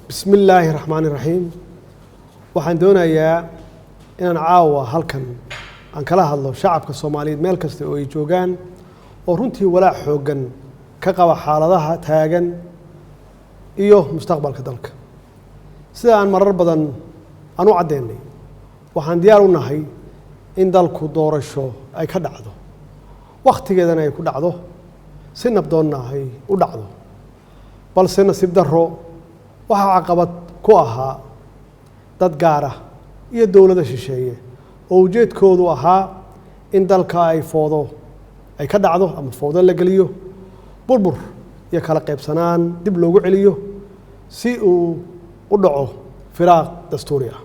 بسم الله الرحمن الرحيم waxaan doonayaa inaan caawa halkan aan kala hadlo shacabka Soomaaliyeed meel kasta oo ay joogaan oo runtii walaac xooggan ka qaba xaaladaha taagan iyo mustaqbalka dalka sida aan marar badan aan u cadeynay waxaan diyaar u nahay in dalku doorasho ay ka dhacdo waqtigeedana ay ku dhacdo si nabdoonna ay u dhacdo balse nasiib darro waxa caqabad ku ahaa dad gaar ah iyo dawladda shisheeye oo ujeedkoodu ahaa in dalka ay foodo ay ka dhacdo ama foodo la geliyo burbur iyo kala qaybsanaan dib loogu celiyo si uu u dhaco firaaq dastuuri ah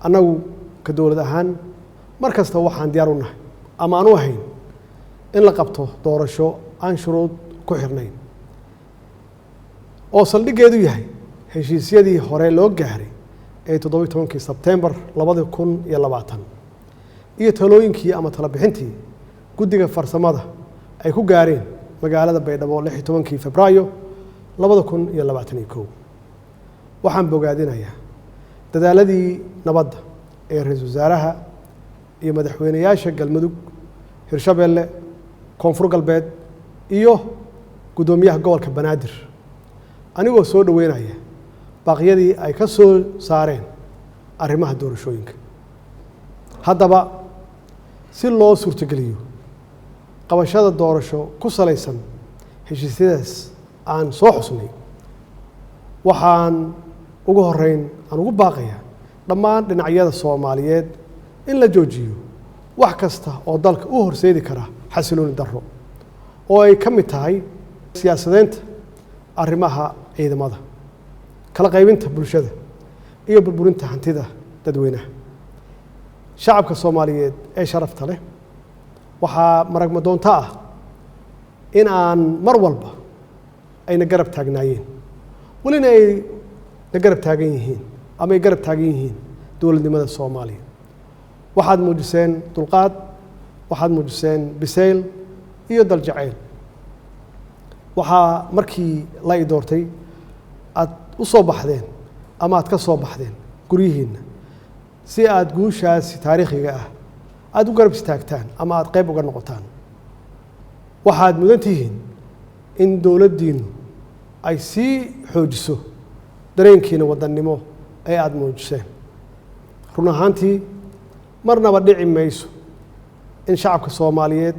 annagu ka dawlad ahaan mar kasta waxaan diyaar u nahay ama aan u ahayn in la qabto doorasho aan shuruud ku xirnayn oo saldhigeedu yahay heshiisyadii hore loo gaaray ee 17 Sebtembar 2020 iyo talooyinkii ama tala-bixintii guddiga farsamada ay ku gaareen magaalada Baydhabo 16 Febraayo 2021 waxaan bogaadinayaa dadaaladii nabadda ee ra'iisul wasaaraha iyo madaxweynayaasha Galmudug Hirshabeelle Koonfur Galbeed iyo gudoomiyaha gobolka Banaadir anigoo soo dhaweynaya baaqyadii ay ka soo saareen arrimaha doorashooyinka haddaba si loo suurtageliyo qabashada doorasho ku salaysan heshiisyadaas aan soo xusnay waxaan ugu horeyn aan ugu baaqayaa dhammaan dhinacyada Soomaaliyeed in la joojiyo wax kasta oo dalka u horseedi kara xasilooni darro oo ay ka mid tahay siyaasadeynta arrimaha ciidamada kala qaybinta bulshada iyo burburinta hantida dadweynaha shacabka Soomaaliyeed ee sharafta leh waxaa maragma doonta ah in aan mar walba ayna garab taagnaayeen walina ay na garab taagan yihiin ama ay garab taagan yihiin dowladnimada Soomaaliya waxaad muujiseen dulqaad waxaad muujiseen bisayl iyo dal jacayl waxaa markii la i doortay aad u soo baxdeen ama aad ka soo baxdeen guryihiinna si aad guushaasi taariikhiga ah aad u garab istaagtaan ama aad qayb uga noqotaan waxaad mudan tihiin in dowladdiinnu ay sii xoojiso dareenkiina wadannimo ee aad muujiseen run ahaantii marnaba dhici mayso in shacabka Soomaaliyeed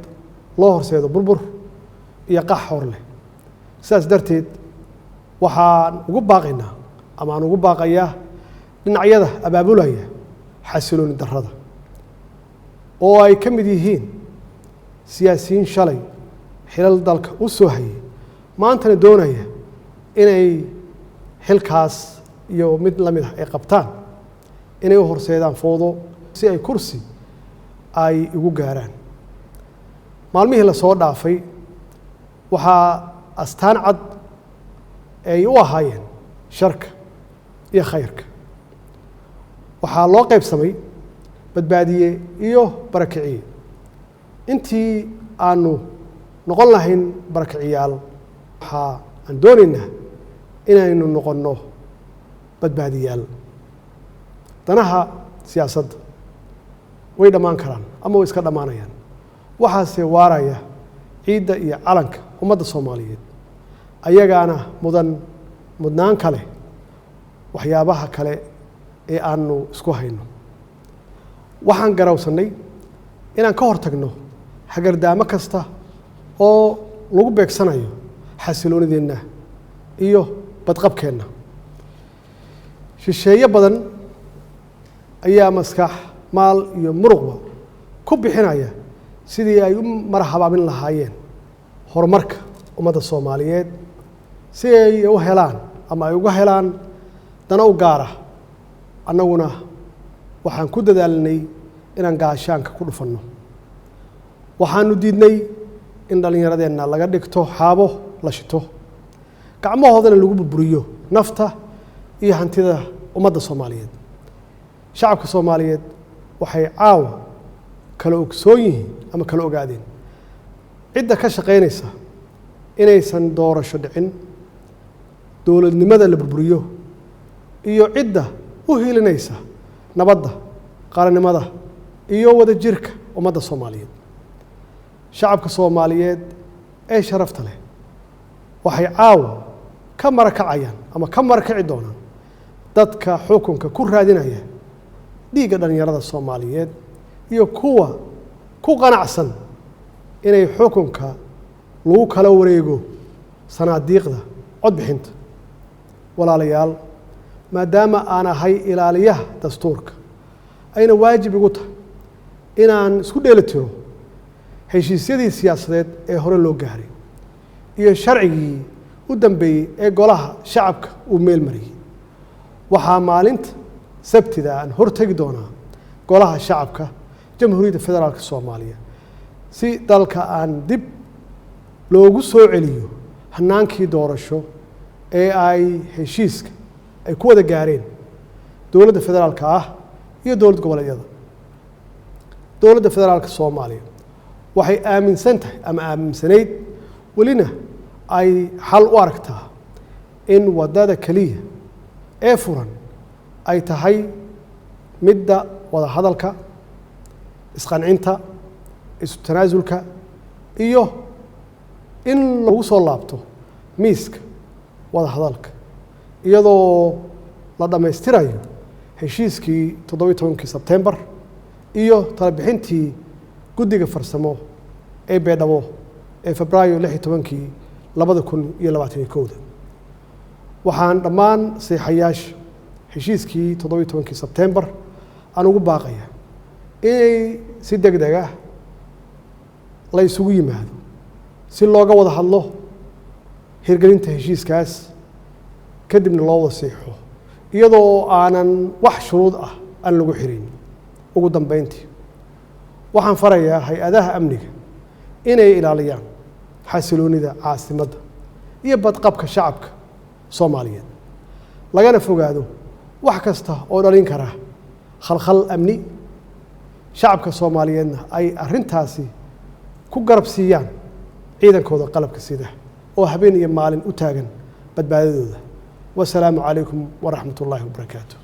loo horseedo burbur iyo qax hor leh sidaas darteed waxaan ugu baaqaynaa ama aan ugu baaqayaa dhinacyada abaabulaya xasilooni darrada oo ay ka mid yihiin siyaasiyiin shalay xilal dalka u soo hayay maantana doonaya inay xilkaas iyo mid la mid ah ay qabtaan inay u horseedaan foodo si ay kursi ay ugu gaaraan maalmihii la soo dhaafay waxaa astaan cad ay u ahaayeen sharka iyo khayrka waxaa loo qaybsamay badbaadiye iyo barakiciye intii aanu noqon lahayn barakiciyaal waxaa aan doonaynaa inaynu noqonno badbaadiyaal danaha siyaasadda way dhammaan karaan ama way iska dhammaanayaan waxaase waaraya ciidda iyo calanka ummadda Soomaaliyeed ayagaana mudnaan kale waxyaabaha kale ee aanu isku hayno waxaan garawsanay inaan ka hortagno hagardaamo kasta oo lagu beegsanayo xasiloonideenna iyo badqabkeenna shisheeye badan ayaa maskax maal iyo muruqba ku bixinaya sidii ay u marxabaabin lahaayeen horumarka ummadda Soomaaliyeed si ay u helaan ama ay uga helaan dana u gaar ah annaguna waxaan ku dadaalnay inaan gaashaanka ku dhufanno waxaanu diidnay in dhallinyaradeenna laga dhigto xaabo la shito gacmahoodana lagu burburiyo nafta iyo hantida ummadda Soomaaliyeed shacabka Soomaaliyeed waxay caawa kala ogsoon yihiin ama kala ogaadeen cidda ka shaqeynaysa inaysan doorasho dhicin dowladnimada la burburiyo iyo cidda u hiilinaysa nabadda qaranimada iyo wadajirka ummadda Soomaaliyeed shacabka Soomaaliyeed ee sharafta leh waxay caawa ka marakacayaan ama ka marakaci doonaan dadka xukunka ku raadinaya dhiigga dhalinyarada Soomaaliyeed iyo kuwa ku qanacsan inay xukunka lagu kala wareego sanaadiiqda codbixinta walaalayaal maadaama aan ahay ilaaliyaha dastuurka ayna waajib igu tahay inaan isku dheelitiro heshiisyadii siyaasadeed ee hore loo gaaray iyo sharcigii u dambeeyey ee golaha shacabka uu meel mariyey waxaa maalinta sabtida aan hortagi doonaa golaha shacabka Jamhuuriyadda Federaalka Soomaaliya si dalka aan dib loogu soo celiyo hanaankii doorasho ee ay heshiiska ay ku wada gaareen dowladda federaalka ah iyo dowlad goboleedyada dowladda federaalka Soomaaliya waxay aaminsan tahay ama aaminsanayd walina ay xal u aragtaa in wadada kaliya ee furan ay tahay midda wada hadalka isqancinta isu tanaasulka iyo in lagu soo laabto miiska wada hadalka iyadoo la dhammaystirayo heshiiskii 17 Sebtembar iyo tala-bixintii guddiga farsamo ee Beedhabo ee Febraayo 16 2021 waxaan dhammaan saxiixayaasha heshiiskii 17 Sebtembar aan ugu baaqaya inay si degdeg ah la isugu yimaado si looga wada hadlo hirgelinta heshiiskaas kadibna loo wada saxiixo iyadoo aanan wax shuruud ah aan lagu xirin ugu dambeyntii waxaan farayaa hay-adaha amniga inay ilaaliyaan xasiloonida caasimadda iyo badqabka shacabka Soomaaliyeed lagana fogaado wax kasta oo dhalin kara khalkhal amni shacabka Soomaaliyeedna ay arrintaasi ku garab siiyaan ciidankooda qalabka sida oo habeen iyo maalin u taagan badbaadadooda والسلام عليكم ورحمة الله وبركاته